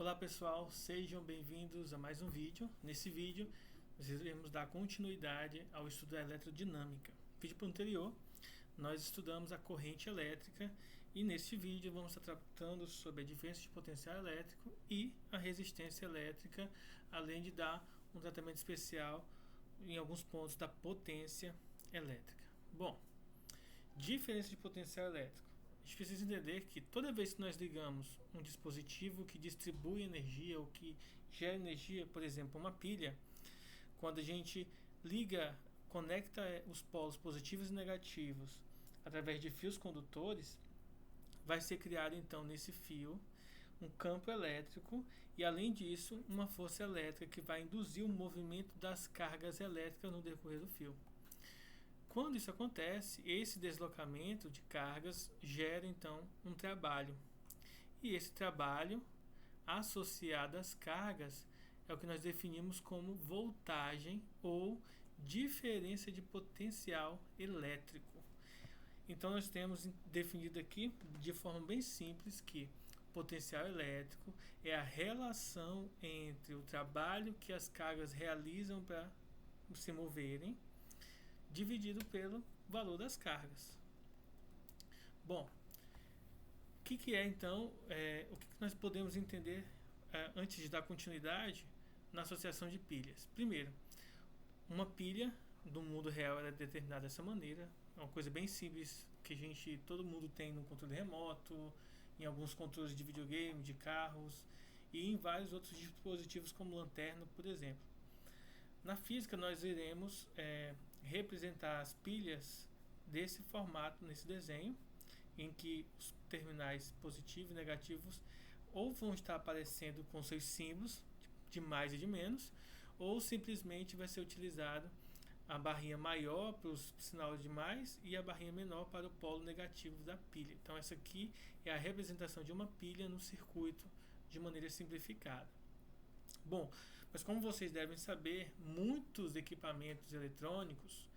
Olá pessoal, sejam bem-vindos a mais um vídeo. Nesse vídeo, nós iremos dar continuidade ao estudo da eletrodinâmica. No vídeo anterior, nós estudamos a corrente elétrica e neste vídeo vamos estar tratando sobre a diferença de potencial elétrico e a resistência elétrica, além de dar um tratamento especial em alguns pontos da potência elétrica. Bom, diferença de potencial elétrico. A gente precisa entender que toda vez que nós ligamos um dispositivo que distribui energia ou que gera energia, por exemplo, uma pilha, quando a gente conecta os polos positivos e negativos através de fios condutores, vai ser criado então nesse fio um campo elétrico e, além disso, uma força elétrica que vai induzir o movimento das cargas elétricas no decorrer do fio. Quando isso acontece, esse deslocamento de cargas gera então um trabalho. E esse trabalho associado às cargas é o que nós definimos como voltagem ou diferença de potencial elétrico. Então nós temos definido aqui de forma bem simples que potencial elétrico é a relação entre o trabalho que as cargas realizam para se moverem dividido pelo valor das cargas. Bom, o que é então, o que nós podemos entender antes de dar continuidade na associação de pilhas? Primeiro, uma pilha do mundo real é determinada dessa maneira, é uma coisa bem simples que todo mundo tem no controle remoto, em alguns controles de videogame, de carros e em vários outros dispositivos como lanterna, por exemplo. Na física nós iremos representar as pilhas desse formato, nesse desenho, em que os terminais positivos e negativos ou vão estar aparecendo com seus símbolos de mais e de menos, ou simplesmente vai ser utilizado a barrinha maior para o sinal de mais e a barrinha menor para o polo negativo da pilha. Então essa aqui é a representação de uma pilha no circuito de maneira simplificada. Bom, mas como vocês devem saber, muitos equipamentos eletrônicos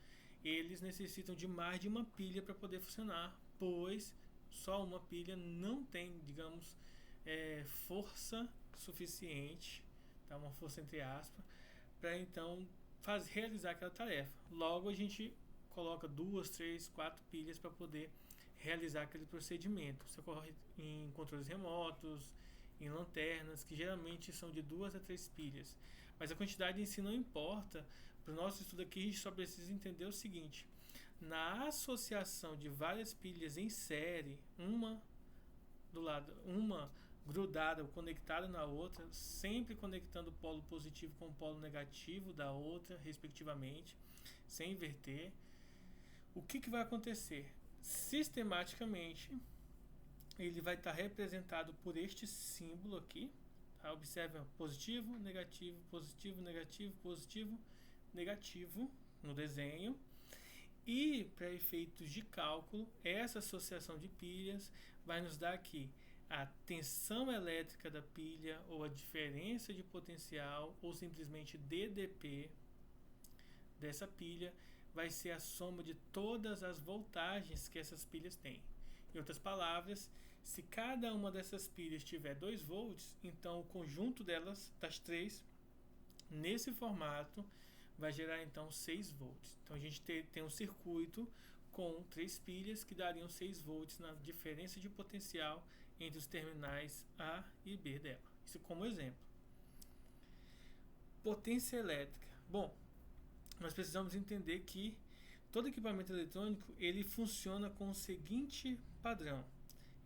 eles necessitam de mais de uma pilha para poder funcionar, pois só uma pilha não tem, digamos, força suficiente, tá? Uma força entre aspas, para então realizar aquela tarefa. Logo a gente coloca 2, 3, 4 pilhas para poder realizar aquele procedimento. Isso ocorre em controles remotos, em lanternas, que geralmente são de 2 a 3 pilhas. Mas a quantidade em si não importa. Para o nosso estudo aqui, a gente só precisa entender o seguinte: na associação de várias pilhas em série, uma do lado, uma grudada ou conectada na outra, sempre conectando o polo positivo com o polo negativo da outra, respectivamente, sem inverter, o que vai acontecer? Sistematicamente, ele vai estar representado por este símbolo aqui. Tá? Observe positivo, negativo, positivo, negativo, positivo, negativo no desenho. E para efeitos de cálculo, essa associação de pilhas vai nos dar aqui a tensão elétrica da pilha, ou a diferença de potencial, ou simplesmente DDP dessa pilha, vai ser a soma de todas as voltagens que essas pilhas têm. Em outras palavras, se cada uma dessas pilhas tiver 2 volts, então o conjunto delas, das 3, nesse formato, vai gerar então 6 volts. Então a gente tem um circuito com 3 pilhas que dariam 6 volts na diferença de potencial entre os terminais A e B dela. Isso como exemplo. Potência elétrica. Bom, nós precisamos entender que todo equipamento eletrônico ele funciona com o seguinte padrão: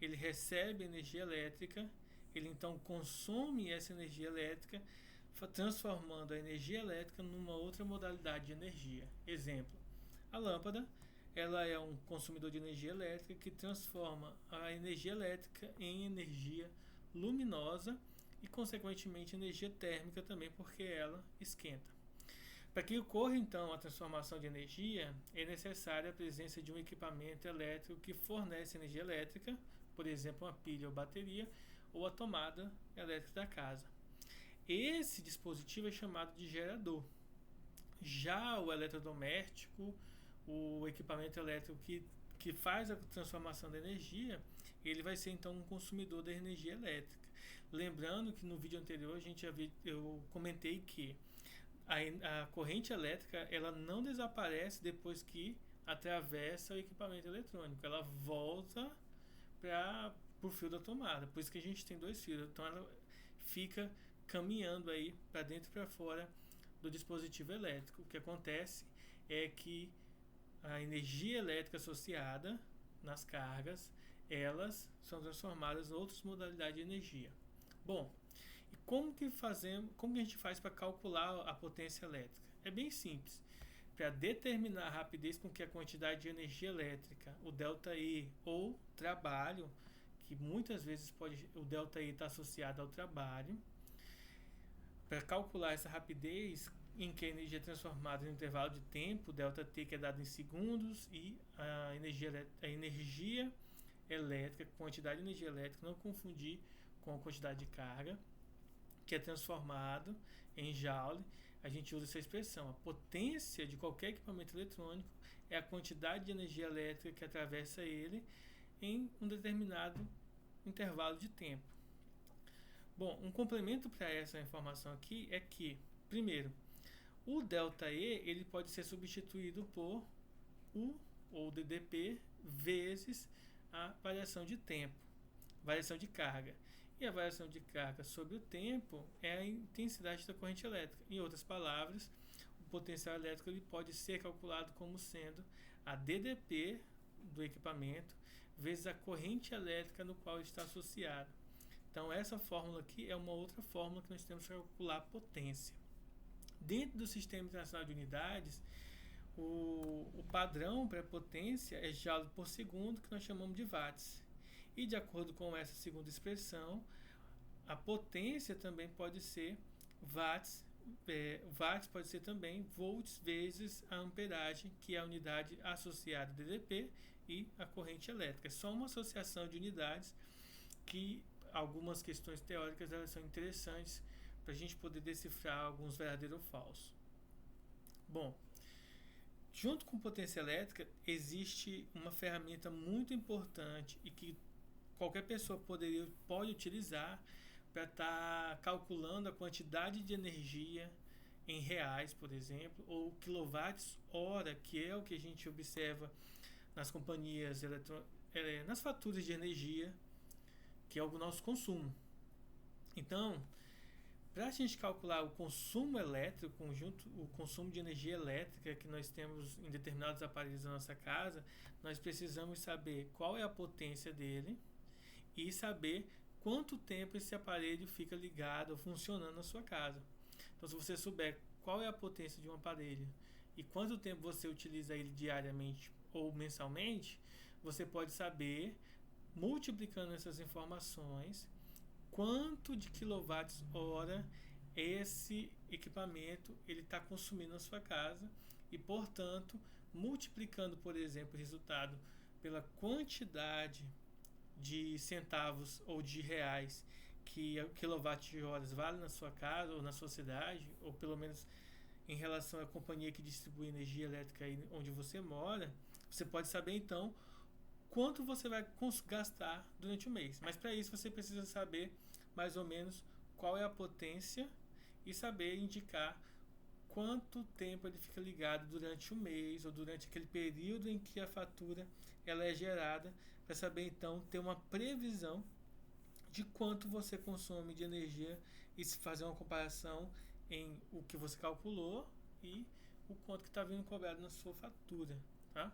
ele recebe energia elétrica, ele então consome essa energia elétrica, transformando a energia elétrica numa outra modalidade de energia. Exemplo: a lâmpada, ela é um consumidor de energia elétrica que transforma a energia elétrica em energia luminosa e, consequentemente, energia térmica também, porque ela esquenta. Para que ocorra então a transformação de energia, é necessária a presença de um equipamento elétrico que fornece energia elétrica, por exemplo, uma pilha ou bateria, ou a tomada elétrica da casa. Esse dispositivo é chamado de gerador. Já o eletrodoméstico, o equipamento elétrico que faz a transformação da energia, ele vai ser então um consumidor da energia elétrica. Lembrando que no vídeo anterior eu comentei que a corrente elétrica ela não desaparece depois que atravessa o equipamento eletrônico, ela volta para o fio da tomada. Por isso que a gente tem dois fios, então ela fica caminhando aí para dentro e para fora do dispositivo elétrico. O que acontece é que a energia elétrica associada nas cargas, elas são transformadas em outras modalidades de energia. Bom, e como que a gente faz para calcular a potência elétrica? É bem simples. Para determinar a rapidez com que a quantidade de energia elétrica, o ΔE ou trabalho, que muitas vezes o ΔE está associado ao trabalho, para calcular essa rapidez em que a energia é transformada em um intervalo de tempo, ΔT, que é dado em segundos, e a energia elétrica, quantidade de energia elétrica, não confundir com a quantidade de carga, que é transformado em joule. A gente usa essa expressão. A potência de qualquer equipamento eletrônico é a quantidade de energia elétrica que atravessa ele em um determinado intervalo de tempo. Bom, um complemento para essa informação aqui é que, primeiro, o ΔE ele pode ser substituído por U ou DDP vezes a variação de tempo, variação de carga. E a variação de carga sobre o tempo é a intensidade da corrente elétrica. Em outras palavras, o potencial elétrico ele pode ser calculado como sendo a DDP do equipamento vezes a corrente elétrica no qual ele está associado. Então, essa fórmula aqui é uma outra fórmula que nós temos para calcular a potência. Dentro do Sistema Internacional de Unidades, o padrão para a potência é joule por segundo, que nós chamamos de watts. E de acordo com essa segunda expressão, a potência também pode ser watts, watts pode ser também volts vezes a amperagem, que é a unidade associada DDP e a corrente elétrica. É só uma associação de unidades que algumas questões teóricas elas são interessantes para a gente poder decifrar alguns verdadeiros ou falsos. Bom, junto com potência elétrica existe uma ferramenta muito importante e que qualquer pessoa pode utilizar para estar calculando a quantidade de energia em reais, por exemplo, ou quilowatts-hora, que é o que a gente observa nas companhias nas faturas de energia, que é o nosso consumo. Então, para a gente calcular o consumo elétrico, o consumo de energia elétrica que nós temos em determinados aparelhos da nossa casa, nós precisamos saber qual é a potência dele e saber quanto tempo esse aparelho fica ligado ou funcionando na sua casa. Então, se você souber qual é a potência de um aparelho e quanto tempo você utiliza ele diariamente ou mensalmente, você pode saber, multiplicando essas informações, quanto de quilowatts-hora esse equipamento ele está consumindo na sua casa e, portanto, multiplicando, por exemplo, o resultado pela quantidade de centavos ou de reais que quilowatt-horas vale na sua casa ou na sua cidade, ou pelo menos em relação à companhia que distribui energia elétrica aí onde você mora, você pode saber então quanto você vai gastar durante o mês. Mas para isso você precisa saber mais ou menos qual é a potência e saber indicar quanto tempo ele fica ligado durante o mês ou durante aquele período em que a fatura ela é gerada, para saber então ter uma previsão de quanto você consome de energia e se fazer uma comparação em o que você calculou e o quanto que está vindo cobrado na sua fatura, tá?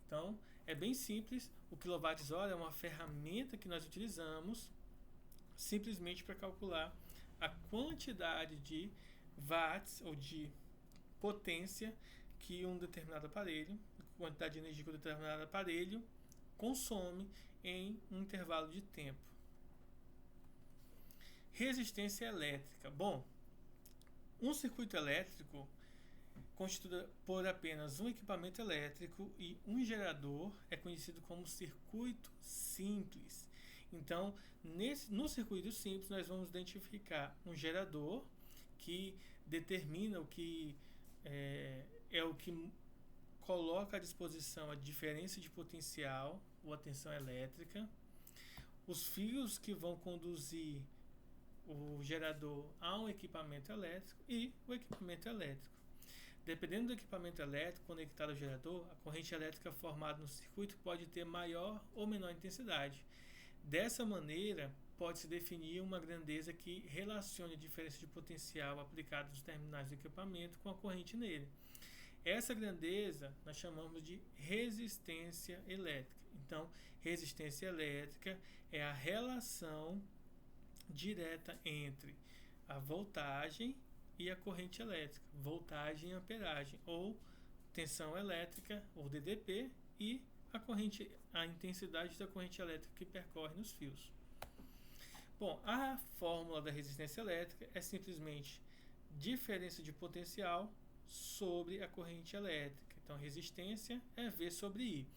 Então, é bem simples. O quilowatts-hora é uma ferramenta que nós utilizamos simplesmente para calcular a quantidade de watts ou de potência que um determinado aparelho, quantidade de energia que um determinado aparelho consome em um intervalo de tempo. Resistência elétrica. Bom, um circuito elétrico constituído por apenas um equipamento elétrico e um gerador é conhecido como circuito simples. Então, no circuito simples, nós vamos identificar um gerador que determina o que é o que coloca à disposição a diferença de potencial ou a tensão elétrica, os fios que vão conduzir o gerador a um equipamento elétrico e o equipamento elétrico. Dependendo do equipamento elétrico conectado ao gerador, a corrente elétrica formada no circuito pode ter maior ou menor intensidade. Dessa maneira, pode-se definir uma grandeza que relacione a diferença de potencial aplicada nos terminais do equipamento com a corrente nele. Essa grandeza nós chamamos de resistência elétrica. Então, resistência elétrica é a relação direta entre a voltagem e a corrente elétrica, voltagem e amperagem, ou tensão elétrica, ou DDP, e a intensidade da corrente elétrica que percorre nos fios. Bom, a fórmula da resistência elétrica é simplesmente diferença de potencial sobre a corrente elétrica. Então, resistência é V sobre I.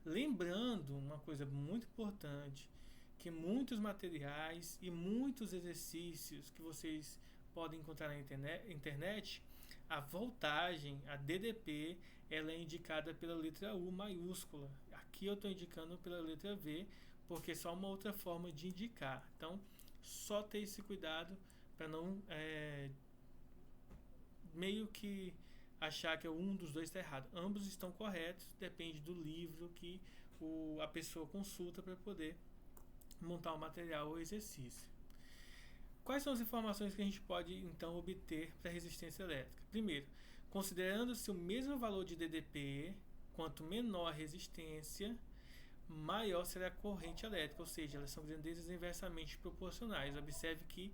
Lembrando uma coisa muito importante, que muitos materiais e muitos exercícios que vocês podem encontrar na internet, a voltagem, a DDP, ela é indicada pela letra U maiúscula. Aqui eu estou indicando pela letra V, porque é só uma outra forma de indicar. Então, só ter esse cuidado para não meio que achar que um dos dois está errado. Ambos estão corretos, depende do livro que a pessoa consulta para poder montar o material ou exercício. Quais são as informações que a gente pode então obter para a resistência elétrica? Primeiro, considerando-se o mesmo valor de DDP, quanto menor a resistência, maior será a corrente elétrica, ou seja, elas são grandezas inversamente proporcionais. Observe que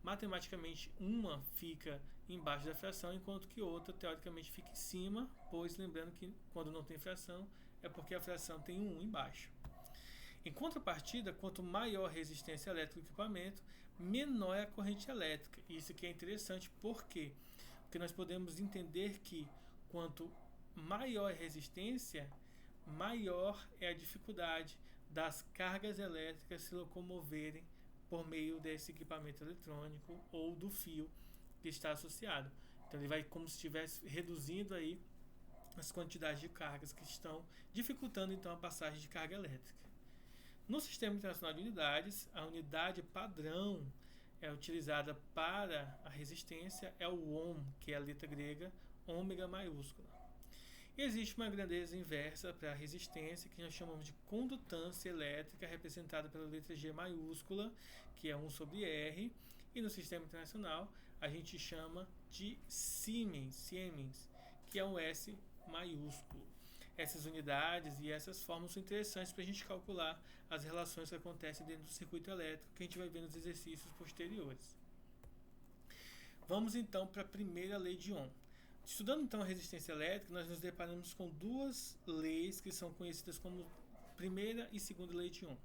matematicamente uma fica embaixo da fração, enquanto que outra teoricamente fica em cima, pois lembrando que quando não tem fração é porque a fração tem um embaixo. Em contrapartida, quanto maior a resistência elétrica do equipamento, menor é a corrente elétrica. Isso aqui é interessante, por quê? Porque nós podemos entender que quanto maior a resistência, maior é a dificuldade das cargas elétricas se locomoverem por meio desse equipamento eletrônico ou do fio que está associado. Então ele vai como se estivesse reduzindo aí as quantidades de cargas que estão dificultando então a passagem de carga elétrica. No Sistema Internacional de Unidades, a unidade padrão utilizada para a resistência é o ohm, que é a letra grega ômega maiúscula. E existe uma grandeza inversa para a resistência, que nós chamamos de condutância elétrica, representada pela letra G maiúscula, que é 1 sobre R, e no Sistema Internacional a gente chama de Siemens, que é um S maiúsculo. Essas unidades e essas formas são interessantes para a gente calcular as relações que acontecem dentro do circuito elétrico, que a gente vai ver nos exercícios posteriores. Vamos então para a primeira lei de Ohm. Estudando então a resistência elétrica, nós nos deparamos com duas leis que são conhecidas como primeira e segunda lei de Ohm.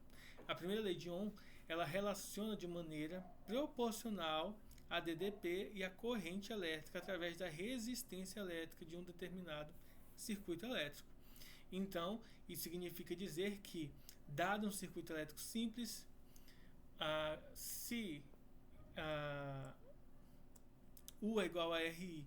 A primeira lei de Ohm, ela relaciona de maneira proporcional a DDP e a corrente elétrica através da resistência elétrica de um determinado circuito elétrico. Então, isso significa dizer que, dado um circuito elétrico simples, se U é igual a RI,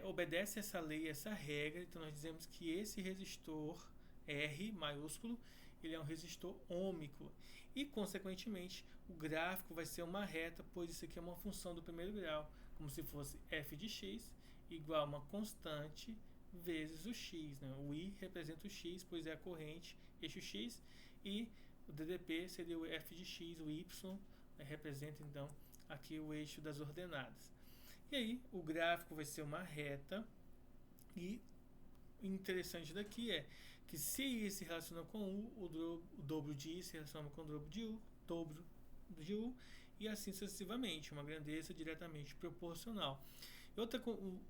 obedece essa lei, essa regra, então nós dizemos que esse resistor R maiúsculo, ele é um resistor ôhmico e, consequentemente, o gráfico vai ser uma reta, pois isso aqui é uma função do primeiro grau, como se fosse f de x igual a uma constante vezes o x, né? O I representa o x, pois é a corrente, eixo x, e o DDP seria o f de x, o y, né? Representa então aqui o eixo das ordenadas. E aí o gráfico vai ser uma reta, e o interessante daqui é que se I se relaciona com U, o dobro de I se relaciona com o dobro de U, dobro de U, e assim sucessivamente, uma grandeza diretamente proporcional.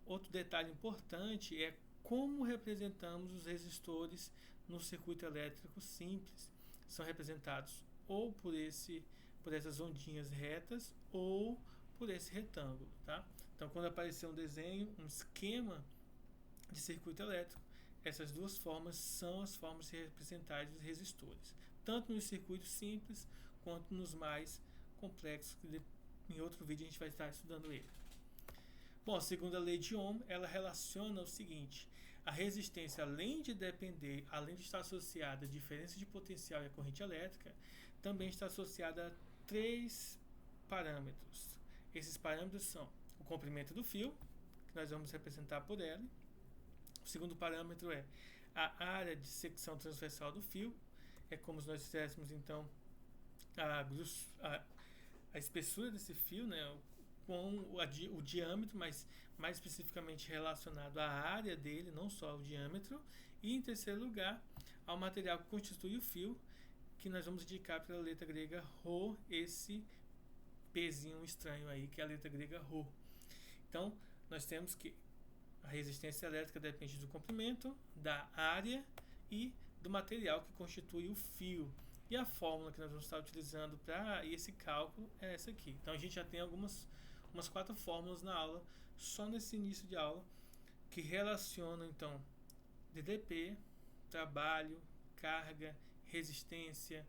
Outro detalhe importante é como representamos os resistores no circuito elétrico simples. São representados ou por essas ondinhas retas ou por esse retângulo, tá? Então, quando aparecer um desenho, um esquema de circuito elétrico, essas duas formas são as formas de representar os resistores, tanto nos circuitos simples quanto nos mais complexos, que em outro vídeo a gente vai estar estudando ele. Bom, a segunda lei de Ohm, ela relaciona o seguinte: a resistência, além de estar associada à diferença de potencial e à corrente elétrica, também está associada a três parâmetros. Esses parâmetros são o comprimento do fio, que nós vamos representar por L. O segundo parâmetro é a área de secção transversal do fio. É como se nós fizéssemos então a espessura desse fio, né, com o diâmetro, mas mais especificamente relacionado à área dele, não só ao diâmetro. E em terceiro lugar, ao material que constitui o fio, que nós vamos indicar pela letra grega Rho, esse Pzinho estranho aí, que é a letra grega Rho. Então, nós temos que a resistência elétrica depende do comprimento, da área e do material que constitui o fio. E a fórmula que nós vamos estar utilizando para esse cálculo é essa aqui. Então, a gente já tem umas 4 fórmulas na aula, só nesse início de aula, que relacionam, então, DDP, trabalho, carga, resistência,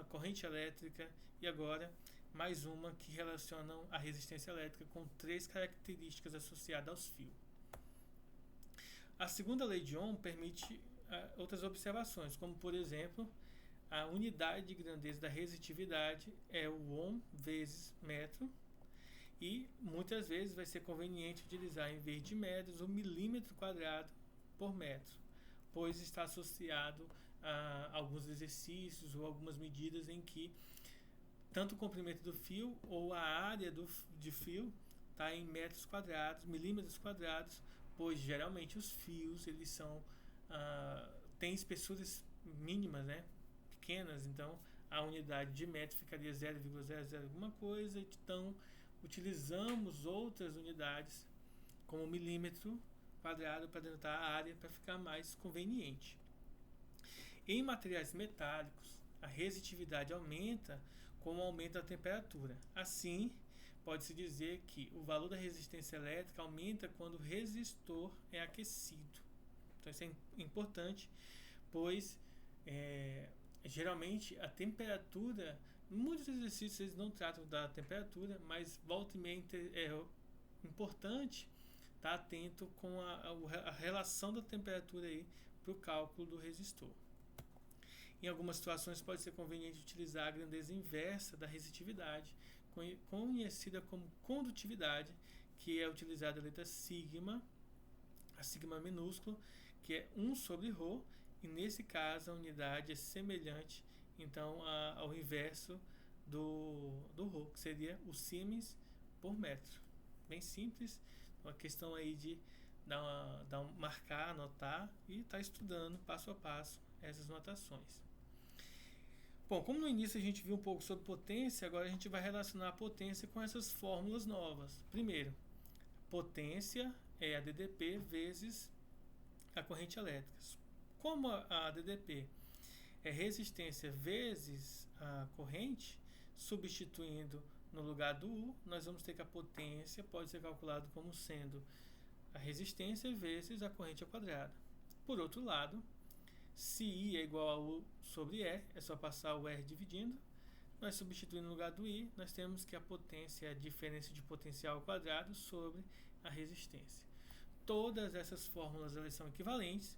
corrente elétrica e agora mais uma que relacionam a resistência elétrica com 3 características associadas aos fios. A segunda lei de Ohm permite outras observações, como por exemplo, a unidade de grandeza da resitividade é o Ohm vezes metro, e muitas vezes vai ser conveniente utilizar, em vez de metros, o milímetro quadrado por metro, pois está associado a alguns exercícios ou algumas medidas em que tanto o comprimento do fio ou a área de fio está em metros quadrados, milímetros quadrados, pois geralmente os fios eles são têm espessuras mínimas, né, pequenas, então a unidade de metro ficaria 0,00 alguma coisa, então utilizamos outras unidades como milímetro quadrado para denotar a área para ficar mais conveniente. Em materiais metálicos, a resitividade aumenta com o aumento da temperatura. Assim, pode-se dizer que o valor da resistência elétrica aumenta quando o resistor é aquecido. Então, isso é importante, pois geralmente a temperatura, muitos exercícios eles não tratam da temperatura, mas volta e meia é importante estar atento com a relação da temperatura aí para o cálculo do resistor. Em algumas situações pode ser conveniente utilizar a grandeza inversa da resitividade, conhecida como condutividade, que é utilizada a letra sigma, a sigma minúsculo, que é 1 sobre ρ, e nesse caso a unidade é semelhante então ao inverso do ρ, que seria o siemens por metro. Bem simples, uma questão aí de marcar, anotar e estar estudando passo a passo essas notações. Bom, como no início a gente viu um pouco sobre potência, agora a gente vai relacionar a potência com essas fórmulas novas. Primeiro, potência é a DDP vezes a corrente elétrica. Como a DDP é resistência vezes a corrente, substituindo no lugar do U, nós vamos ter que a potência pode ser calculada como sendo a resistência vezes a corrente ao quadrado. Por outro lado, se I é igual a U sobre E, é só passar o R dividindo. Nós substituindo no lugar do I, nós temos que a potência é a diferença de potencial ao quadrado sobre a resistência. Todas essas fórmulas elas são equivalentes,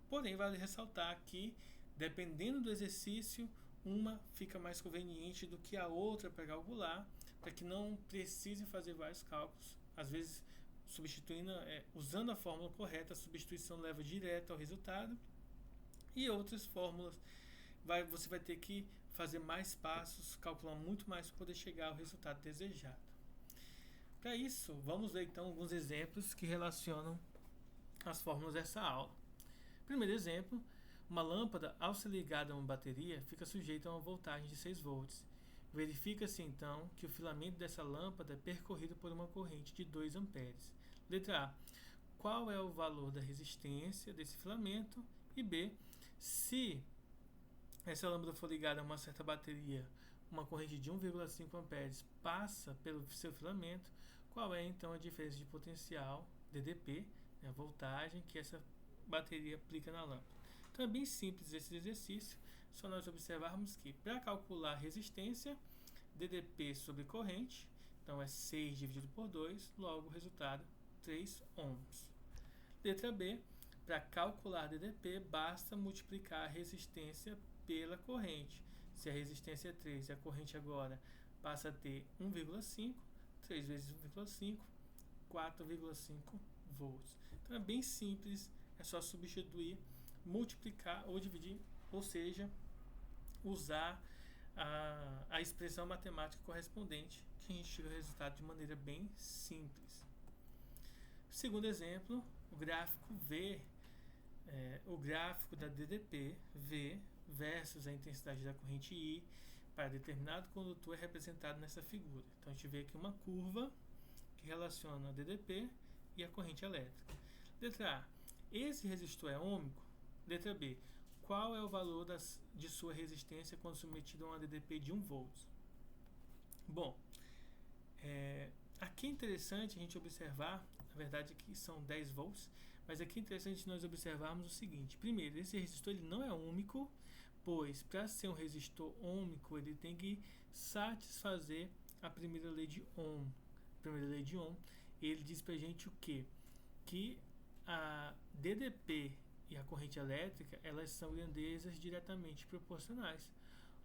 porém vale ressaltar que, dependendo do exercício, uma fica mais conveniente do que a outra para calcular, para que não precise fazer vários cálculos. Às vezes, usando a fórmula correta, a substituição leva direto ao resultado, e outras fórmulas você vai ter que fazer mais passos, calcular muito mais para poder chegar ao resultado desejado. Para isso, vamos ver então alguns exemplos que relacionam as fórmulas dessa aula. Primeiro exemplo, uma lâmpada, ao ser ligada a uma bateria, fica sujeita a uma voltagem de 6 volts. Verifica-se então que o filamento dessa lâmpada é percorrido por uma corrente de 2 amperes. Letra A. Qual é o valor da resistência desse filamento? E B. Se essa lâmpada for ligada a uma certa bateria, uma corrente de 1,5 amperes passa pelo seu filamento, qual é então a diferença de potencial, DDP, a voltagem que essa bateria aplica na lâmpada? Então é bem simples esse exercício, só nós observarmos que para calcular resistência, DDP sobre corrente, então é 6 dividido por 2, logo o resultado 3 ohms. Letra B, para calcular DDP, basta multiplicar a resistência pela corrente. Se a resistência é 3 e a corrente agora passa a ter 1,5, 3 vezes 1,5, 4,5 volts. Então é bem simples, é só substituir, multiplicar ou dividir, ou seja, usar a expressão matemática correspondente, que a gente tira o resultado de maneira bem simples. Segundo exemplo, o gráfico V, o gráfico da DDP V versus a intensidade da corrente I para determinado condutor é representado nessa figura. Então a gente vê aqui uma curva que relaciona a DDP e a corrente elétrica. Letra A, esse resistor é ôhmico? Letra B, qual é o valor de sua resistência quando submetido a uma DDP de 1 volt? Bom, aqui é interessante a gente observar, na verdade aqui são 10 volts, mas aqui é interessante nós observarmos o seguinte. Primeiro, esse resistor ele não é ôhmico, pois para ser um resistor ôhmico ele tem que satisfazer a primeira lei de Ohm. A primeira lei de Ohm, ele diz pra gente o quê? Que a DDP e a corrente elétrica, elas são grandezas diretamente proporcionais.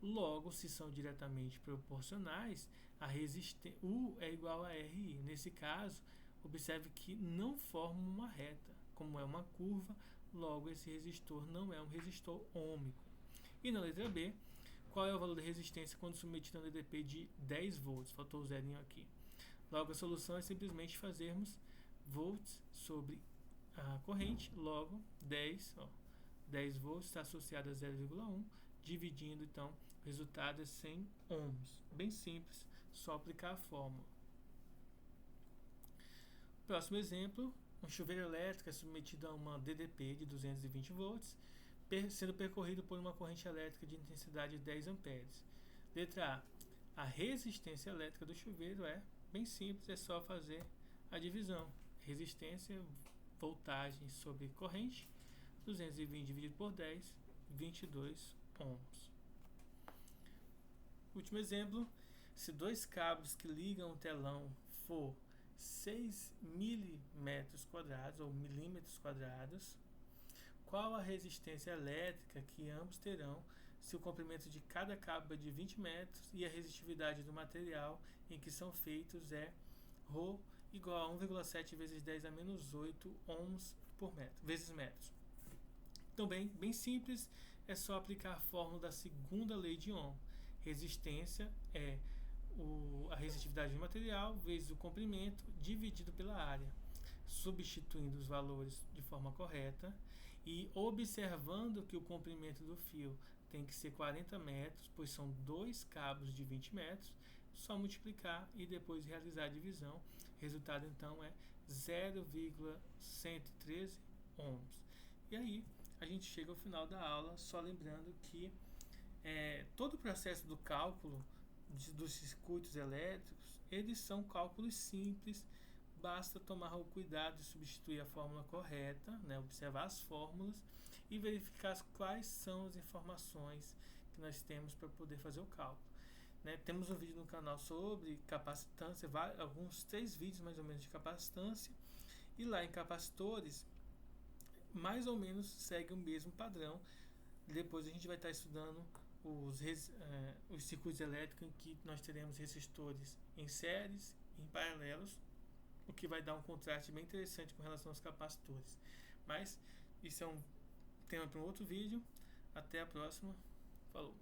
Logo, se são diretamente proporcionais, a resistência U é igual a RI. Nesse caso, observe que não forma uma reta, como é uma curva, logo esse resistor não é um resistor ôhmico. E na letra B, qual é o valor da resistência quando submetido a um DDP de 10 volts? Faltou o zerinho aqui. Logo, a solução é simplesmente fazermos volts sobre a corrente, logo 10 volts está associado a 0,1, dividindo então o resultado é 100 ohms. Bem simples, só aplicar a fórmula. Próximo exemplo, um chuveiro elétrico é submetido a uma DDP de 220 volts, sendo percorrido por uma corrente elétrica de intensidade de 10 amperes. Letra A, a resistência elétrica do chuveiro é bem simples, é só fazer a divisão. Resistência, voltagem sobre corrente, 220 dividido por 10, 22 ohms. Último exemplo, se dois cabos que ligam o telão for 6 milímetros quadrados ou milímetros quadrados, qual a resistência elétrica que ambos terão se o comprimento de cada cabo é de 20 metros e a resistividade do material em que são feitos é ρ igual a 1,7 vezes 10 a menos 8 ohms por metro, vezes metros. Então, bem simples, é só aplicar a fórmula da segunda lei de Ohm. Resistência é a resistividade do material vezes o comprimento dividido pela área. Substituindo os valores de forma correta e observando que o comprimento do fio tem que ser 40 metros, pois são dois cabos de 20 metros, só multiplicar e depois realizar a divisão. Resultado então é 0,113 ohms. E aí a gente chega ao final da aula, só lembrando que todo o processo do cálculo dos circuitos elétricos, eles são cálculos simples, basta tomar o cuidado de substituir a fórmula correta, observar as fórmulas e verificar quais são as informações que nós temos para poder fazer o cálculo. Temos um vídeo no canal sobre capacitância, alguns 3 vídeos mais ou menos de capacitância, e lá em capacitores mais ou menos segue o mesmo padrão. Depois a gente vai estar estudando os circuitos elétricos em que nós teremos resistores em séries e em paralelos, o que vai dar um contraste bem interessante com relação aos capacitores. Mas isso é um tema para um outro vídeo. Até a próxima. Falou!